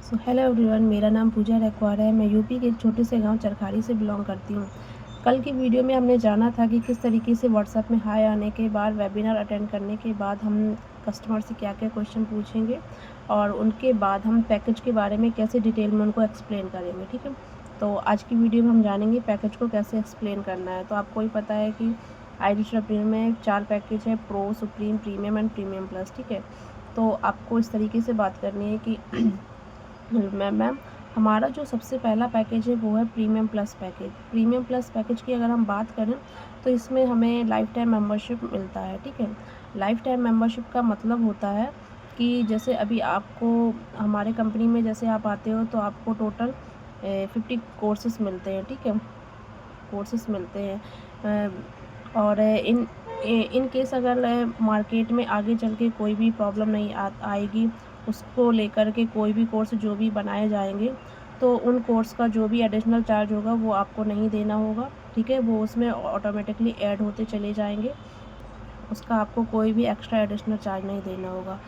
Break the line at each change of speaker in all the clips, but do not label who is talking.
Hello everyone, मेरा नाम पूजा रखवार है। मैं यूपी के एक छोटे से गांव चरखारी से बिलोंग करती हूं। कल की वीडियो में हमने जाना था कि किस तरीके से व्हाट्सएप में हाय आने के बाद वेबिनार अटेंड करने के बाद हम कस्टमर से क्या क्या क्वेश्चन पूछेंगे और उनके बाद हम पैकेज के बारे में कैसे डिटेल में उनको एक्सप्लेन करेंगे। ठीक है, तो आज की वीडियो में हम जानेंगे पैकेज को कैसे एक्सप्लेन करना है। तो आपको ही पता है कि आईरिश प्रीमियम में 4 पैकेज है, pro, supreme, premium and premium plus. ठीक है, तो आपको इस तरीके से बात करनी है कि मैम हमारा जो सबसे पहला पैकेज है वो है premium plus package. Premium plus package की अगर हम बात करें तो इसमें हमें लाइफ टाइम मेंबरशिप मिलता है। ठीक है, लाइफ टाइम मेंबरशिप का मतलब होता है कि जैसे अभी आपको हमारे कंपनी में जैसे आप आते हो तो आपको टोटल 50 कोर्सेस मिलते हैं। ठीक है, कोर्सेस मिलते हैं और इन केस अगर मार्केट में आगे चल के कोई भी प्रॉब्लम नहीं आएगी, उसको लेकर के कोई भी कोर्स जो भी बनाए जाएंगे तो उन कोर्स का जो भी एडिशनल चार्ज होगा वो आपको नहीं देना होगा। ठीक है, वो उसमें ऑटोमेटिकली ऐड होते चले जाएंगे, उसका आपको कोई भी एक्स्ट्रा एडिशनल चार्ज नहीं देना होगा।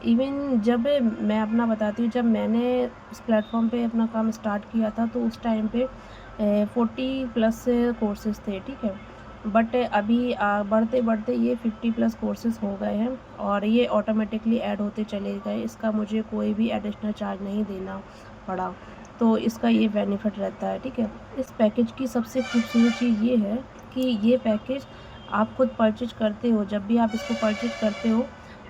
इवन जब मैं अपना बताती हूँ, जब मैंने इस प्लेटफॉर्म पे अपना काम स्टार्ट किया था तो उस टाइम पे 40+ कोर्सेज़ थे। ठीक है, बट अभी बढ़ते बढ़ते ये 50+ कोर्सेज़ हो गए हैं और ये ऑटोमेटिकली ऐड होते चले गए। इसका मुझे कोई भी एडिशनल चार्ज नहीं देना पड़ा, तो इसका ये बेनिफिट रहता है। ठीक है, इस पैकेज की सबसे खूबसूरत चीज़ ये है कि ये पैकेज आप खुद परचेज करते हो। जब भी आप इसको परचेज करते हो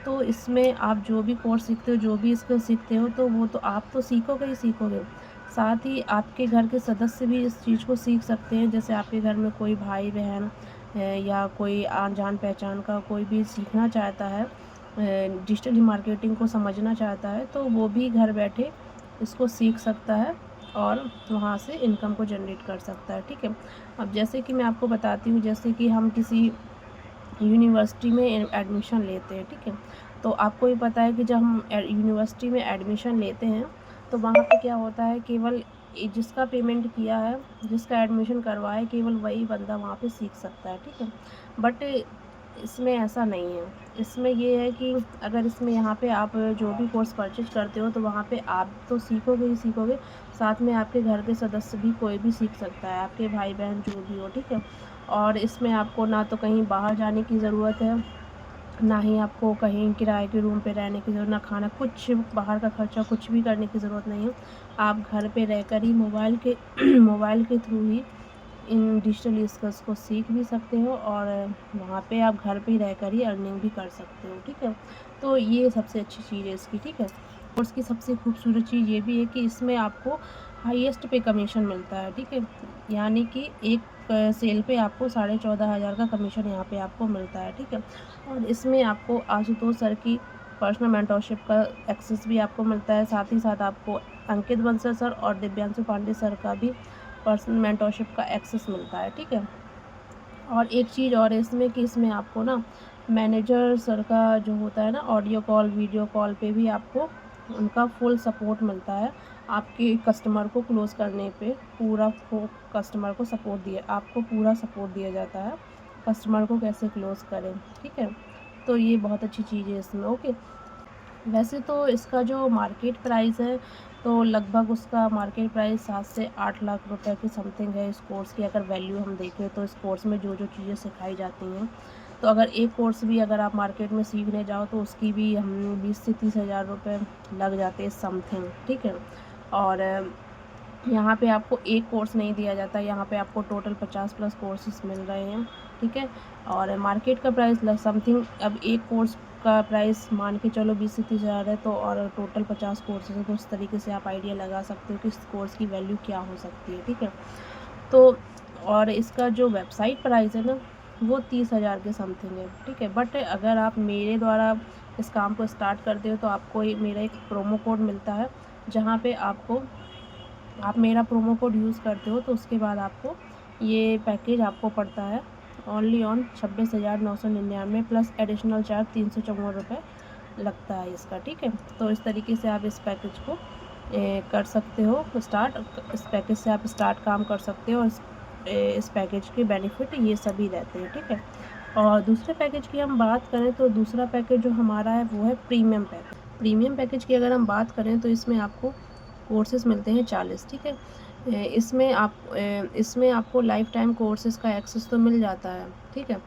तो इसमें आप जो भी कोर्स सीखते हो, जो भी स्किल सीखते हो, तो वो तो आप तो सीखोगे ही सीखोगे, साथ ही आपके घर के सदस्य भी इस चीज़ को सीख सकते हैं। जैसे आपके घर में कोई भाई बहन है या कोई जान पहचान का कोई भी सीखना चाहता है, डिजिटल मार्केटिंग को समझना चाहता है, तो वो भी घर बैठे इसको सीख सकता है और वहाँ से इनकम को जनरेट कर सकता है। ठीक है, अब जैसे कि मैं आपको बताती हूँ, जैसे कि हम किसी यूनिवर्सिटी में एडमिशन लेते हैं। ठीक है, तो आपको भी पता है कि जब हम यूनिवर्सिटी में एडमिशन लेते हैं तो वहाँ पे क्या होता है, केवल जिसका पेमेंट किया है, जिसका एडमिशन करवाया है, केवल वही बंदा वहाँ पे सीख सकता है। ठीक है, बट इसमें ऐसा नहीं है। इसमें ये है कि अगर इसमें यहाँ पे आप जो भी कोर्स परचेज करते हो तो वहाँ पे आप तो सीखोगे ही सीखोगे, साथ में आपके घर के सदस्य भी कोई भी सीख सकता है, आपके भाई बहन जो भी हो। ठीक है, और इसमें आपको ना तो कहीं बाहर जाने की ज़रूरत है, ना ही आपको कहीं किराए के रूम पे रहने की ज़रूरत, ना खाना, कुछ बाहर का खर्चा कुछ भी करने की ज़रूरत नहीं है। आप घर पे रहकर ही मोबाइल के मोबाइल के थ्रू ही इन डिजिटल स्किल्स को सीख भी सकते हो और वहाँ पे आप घर पे ही रहकर ही अर्निंग भी कर सकते हो। ठीक है, तो ये सबसे अच्छी चीज़ है इसकी। ठीक है, और इसकी सबसे खूबसूरत चीज़ ये भी है कि इसमें आपको हाईएस्ट पे कमीशन मिलता है। ठीक है, यानी कि एक सेल पे आपको 14,500 का कमीशन यहाँ पे आपको मिलता है। ठीक है, और इसमें आपको आशुतोष सर की पर्सनल मेंटरशिप का एक्सेस भी आपको मिलता है, साथ ही साथ आपको अंकित बंसल सर और दिव्यांशु पांडे सर का भी पर्सनल मेंटरशिप का एक्सेस मिलता है। ठीक है, और एक चीज़ और है इसमें कि इसमें आपको ना मैनेजर सर का जो होता है ना, ऑडियो कॉल वीडियो कॉल पे भी आपको उनका फुल सपोर्ट मिलता है। आपके कस्टमर को क्लोज़ करने पे पूरा कस्टमर को सपोर्ट दिया, आपको पूरा सपोर्ट दिया जाता है कस्टमर को कैसे क्लोज़ करें। ठीक है, तो ये बहुत अच्छी चीज़ है इसमें। ओके, वैसे तो इसका जो मार्केट प्राइस है तो लगभग उसका मार्केट प्राइस 7 से 8 लाख रुपए की समथिंग है। इस कोर्स की अगर वैल्यू हम देखें तो इस कोर्स में जो जो चीज़ें सिखाई जाती हैं, तो अगर एक कोर्स भी अगर आप मार्केट में सीखने जाओ तो उसकी भी हम 20 से 30 हज़ार रुपये लग जाते हैं समथिंग। ठीक है, और यहाँ पे आपको एक कोर्स नहीं दिया जाता, यहाँ पे आपको टोटल 50+ कोर्सेज मिल रहे हैं। ठीक है, और मार्केट का प्राइस समथिंग, अब एक कोर्स का प्राइस मान के चलो 20 से 30 हज़ार है, तो और टोटल 50 कोर्सेज है, तो उस तरीके से आप आइडिया लगा सकते हो कि इस कोर्स की वैल्यू क्या हो सकती है। ठीक है, तो और इसका जो वेबसाइट प्राइस है ना वो 30 हज़ार के समथिंग है। ठीक है, बट अगर आप मेरे द्वारा इस काम को स्टार्ट करते हो तो आपको मेरा एक प्रोमो कोड मिलता है, जहाँ पे आप मेरा प्रोमो कोड यूज़ करते हो तो उसके बाद आपको ये पैकेज आपको पड़ता है only on 26,999 plus additional charge 354 रुपये लगता है इसका। ठीक है, तो इस तरीके से आप इस पैकेज को कर सकते हो स्टार्ट। इस पैकेज से आप स्टार्ट काम कर सकते हो और इस पैकेज के बेनिफिट ये सभी रहते हैं। ठीक है, और दूसरे पैकेज की हम बात करें तो दूसरा पैकेज जो हमारा है वो है प्रीमियम पैकेज। प्रीमियम पैकेज की अगर हम बात करें तो इसमें आपको कोर्सेज़ मिलते हैं 40, ठीक है। इसमें आपको लाइफ टाइम कोर्सेज़ का एक्सेस तो मिल जाता है, ठीक है।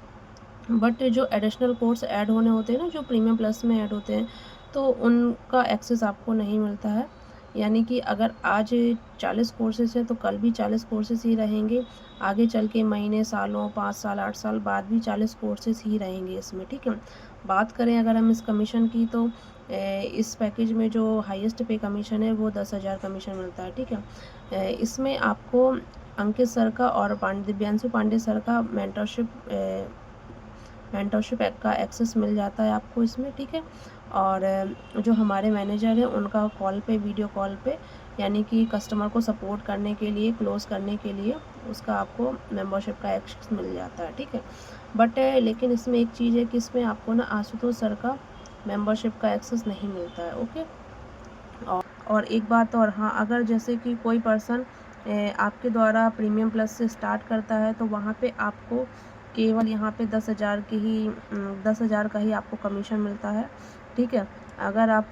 बट जो एडिशनल कोर्स ऐड होने होते हैं ना, जो प्रीमियम प्लस में ऐड होते हैं, तो उनका एक्सेस आपको नहीं मिलता है। यानी कि अगर आज 40 कोर्सेज़ हैं तो कल भी 40 कोर्सेज़ ही रहेंगे, आगे चल के महीने, सालों, 5 साल, 8 साल बाद भी 40 कोर्सेज़ ही रहेंगे इसमें, ठीक है। बात करें अगर हम इस कमीशन की, तो इस पैकेज में जो हाईएस्ट पे कमीशन है वो 10,000 कमीशन मिलता है, ठीक है। इसमें आपको अंकित सर का और दिव्यांशु पांडे सर का मेंटरशिप का एक्सेस मिल जाता है आपको इसमें, ठीक है। और जो हमारे मैनेजर हैं उनका कॉल पे, वीडियो कॉल पे, यानी कि कस्टमर को सपोर्ट करने के लिए, क्लोज़ करने के लिए, उसका आपको मेंबरशिप का एक्सेस मिल जाता है, ठीक है। बट लेकिन इसमें एक चीज़ है कि इसमें आपको ना आशुतोष सर का मेंबरशिप का एक्सेस नहीं मिलता है, ओके। और एक बात और, हाँ, अगर जैसे कि कोई पर्सन आपके द्वारा प्रीमियम प्लस से स्टार्ट करता है तो वहाँ पे आपको केवल यहाँ पे 10,000 का ही आपको कमीशन मिलता है, ठीक है। अगर आप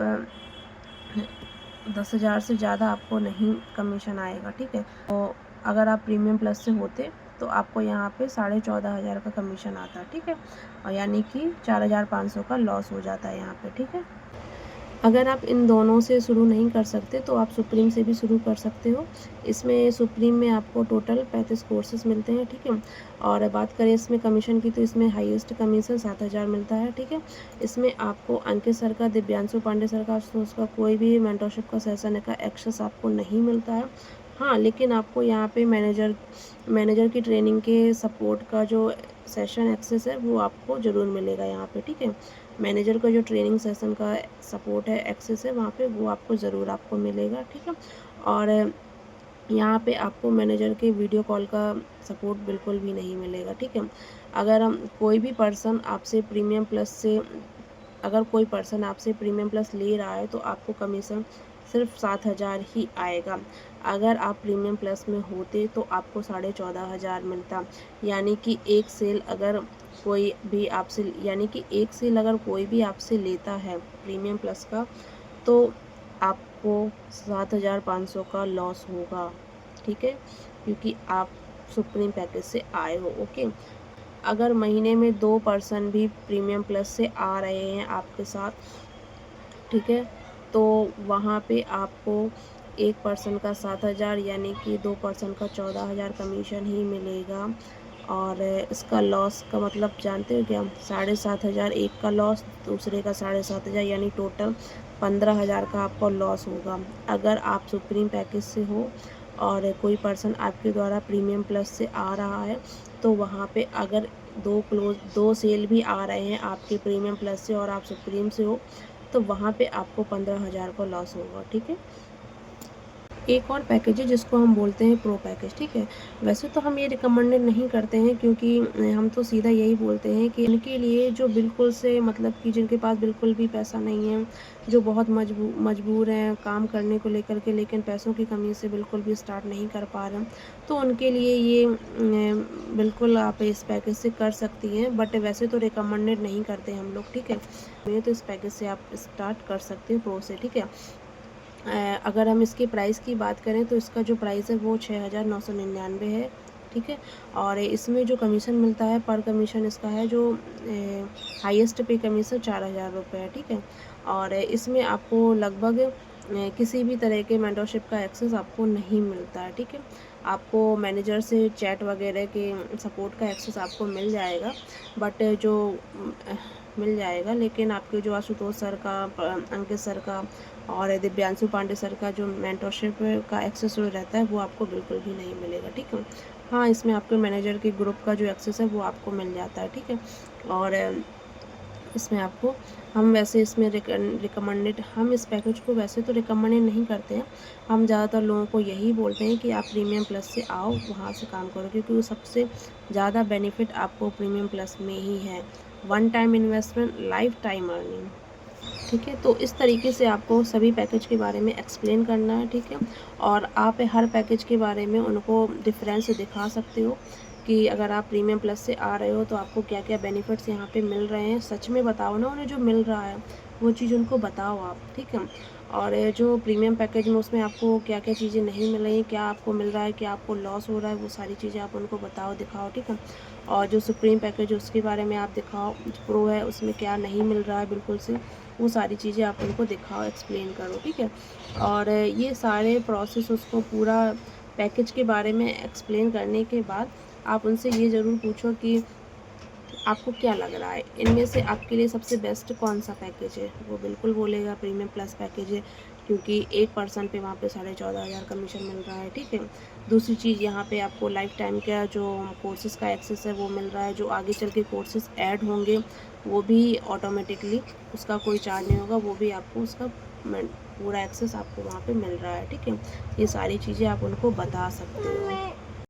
10,000 से ज़्यादा आपको नहीं कमीशन आएगा, ठीक है। तो अगर आप प्रीमियम प्लस से होते तो आपको यहाँ पे 14,500 का कमीशन आता है, ठीक है। और यानी कि 4,500 का लॉस हो जाता है यहाँ पे, ठीक है। अगर आप इन दोनों से शुरू नहीं कर सकते तो आप सुप्रीम से भी शुरू कर सकते हो। इसमें सुप्रीम में आपको टोटल 35 कोर्सेज़ मिलते हैं, ठीक है। और बात करें इसमें कमीशन की, तो इसमें हाईएस्ट कमीशन 7,000 मिलता है, ठीक है। इसमें आपको अंकित सर का, दिव्यांशु पांडे सर का, आशुतोष का कोई भी मेंटरशिप का सेशन का एक्सेस आपको नहीं मिलता है। हाँ, लेकिन आपको यहाँ पे मैनेजर की ट्रेनिंग के सपोर्ट का जो सेशन एक्सेस है वो आपको ज़रूर मिलेगा यहाँ पे, ठीक है। मैनेजर का जो ट्रेनिंग सेशन का सपोर्ट है, एक्सेस है, वहाँ पे वो आपको ज़रूर आपको मिलेगा, ठीक है। और यहाँ पे आपको मैनेजर के वीडियो कॉल का सपोर्ट बिल्कुल भी नहीं मिलेगा, ठीक है। अगर हम कोई भी पर्सन आपसे प्रीमियम प्लस से अगर कोई पर्सन आपसे प्रीमियम प्लस ले रहा है तो आपको कमीशन सिर्फ 7,000 ही आएगा। अगर आप प्रीमियम प्लस में होते तो आपको 14,500 मिलता। यानी कि एक सेल अगर कोई भी आपसे लेता है प्रीमियम प्लस का, तो आपको 7,500 का लॉस होगा, ठीक है, क्योंकि आप सुप्रीम पैकेज से आए हो, ओके। अगर महीने में 2 पर्सन भी प्रीमियम प्लस से आ रहे हैं आपके साथ, ठीक है, तो वहाँ पे आपको एक पर्सन का 7,000 यानी कि 2 पर्सन का 14,000 कमीशन ही मिलेगा। और इसका लॉस का मतलब जानते हो क्या? 7,500 एक का लॉस, दूसरे का 7,500, यानी टोटल 15,000 का आपको लॉस होगा। अगर आप सुप्रीम पैकेज से हो और कोई पर्सन आपके द्वारा प्रीमियम प्लस से आ रहा है, तो वहाँ पे अगर 2 सेल भी आ रहे हैं आपके प्रीमियम प्लस से और आप सुप्रीम से हो, तो वहाँ पे आपको 15,000 का लॉस होगा, ठीक है। एक और पैकेज है जिसको हम बोलते हैं प्रो पैकेज, ठीक है। वैसे तो हम ये रिकमेंडेड नहीं करते हैं, क्योंकि हम तो सीधा यही बोलते हैं कि इनके लिए जो बिल्कुल से मतलब कि जिनके पास बिल्कुल भी पैसा नहीं है, जो बहुत मजबूर हैं काम करने को लेकर के, लेकिन पैसों की कमी से बिल्कुल भी स्टार्ट नहीं कर पा रहे हैं, तो उनके लिए ये बिल्कुल आप इस पैकेज से कर सकती हैं। बट वैसे तो रिकमेंडेड नहीं करते हम लोग, ठीक है। तो इस पैकेज से आप स्टार्ट कर सकते हो प्रो से, ठीक है। अगर हम इसकी प्राइस की बात करें तो इसका जो प्राइस है वो 6,999 है, ठीक है। और इसमें जो कमीशन मिलता है पर कमीशन इसका है जो हाईएस्ट पे कमीशन 4,000 रुपये है, ठीक है। और इसमें आपको लगभग किसी भी तरह के मेंटरशिप का एक्सेस आपको नहीं मिलता है, ठीक है। आपको मैनेजर से चैट वगैरह के सपोर्ट का एक्सेस आपको मिल जाएगा, बट जो मिल जाएगा, लेकिन आपके जो आशुतोष सर का, अंकित सर का और दिव्यांशु पांडे सर का जो मेंटरशिप का एक्सेस जो रहता है वो आपको बिल्कुल भी नहीं मिलेगा, ठीक है। हाँ, इसमें आपके मैनेजर के ग्रुप का जो एक्सेस है वो आपको मिल जाता है, ठीक है। और इसमें आपको हम इस पैकेज को वैसे तो रिकमेंडेड नहीं करते हैं। हम ज़्यादातर लोगों को यही बोलते हैं कि आप प्रीमियम प्लस से आओ, वहाँ से काम करो, क्योंकि वो सबसे ज़्यादा बेनिफिट आपको प्रीमियम प्लस में ही है। 1 time investment, life time earning, ठीक है। तो इस तरीके से आपको सभी पैकेज के बारे में एक्सप्लेन करना है, ठीक है। और आप हर पैकेज के बारे में उनको डिफरेंस दिखा सकते हो कि अगर आप प्रीमियम प्लस से आ रहे हो तो आपको क्या क्या बेनिफिट्स यहाँ पे मिल रहे हैं। सच में बताओ ना उन्हें, जो मिल रहा है वो चीज़ उनको बताओ आप, ठीक है। और जो प्रीमियम पैकेज में उसमें आपको क्या क्या चीज़ें नहीं मिल रही, क्या आपको मिल रहा है, क्या आपको लॉस हो रहा है, वो सारी चीज़ें आप उनको बताओ, दिखाओ, ठीक है। और जो सुप्रीम पैकेज है उसके बारे में आप दिखाओ, जो प्रो है उसमें क्या नहीं मिल रहा है बिल्कुल से, वो सारी चीज़ें आप उनको दिखाओ, एक्सप्लेन करो, ठीक है। और ये सारे प्रोसेस उसको पूरा पैकेज के बारे में एक्सप्लेन करने के बाद आप उनसे ये ज़रूर पूछो कि आपको क्या लग रहा है, इनमें से आपके लिए सबसे बेस्ट कौन-सा पैकेज है? वो बिल्कुल बोलेगा प्रीमियम प्लस पैकेज है, क्योंकि एक पर्सन पे वहाँ पे 14,500 कमीशन मिल रहा है, ठीक है। दूसरी चीज़, यहाँ पे आपको लाइफ टाइम का जो कोर्सेज़ का एक्सेस है वो मिल रहा है, जो आगे चल के कोर्सेज़ ऐड होंगे वो भी ऑटोमेटिकली, उसका कोई चार्ज नहीं होगा, वो भी आपको उसका पूरा एक्सेस आपको वहाँ पे मिल रहा है, ठीक है। ये सारी चीज़ें आप उनको बता सकते हो।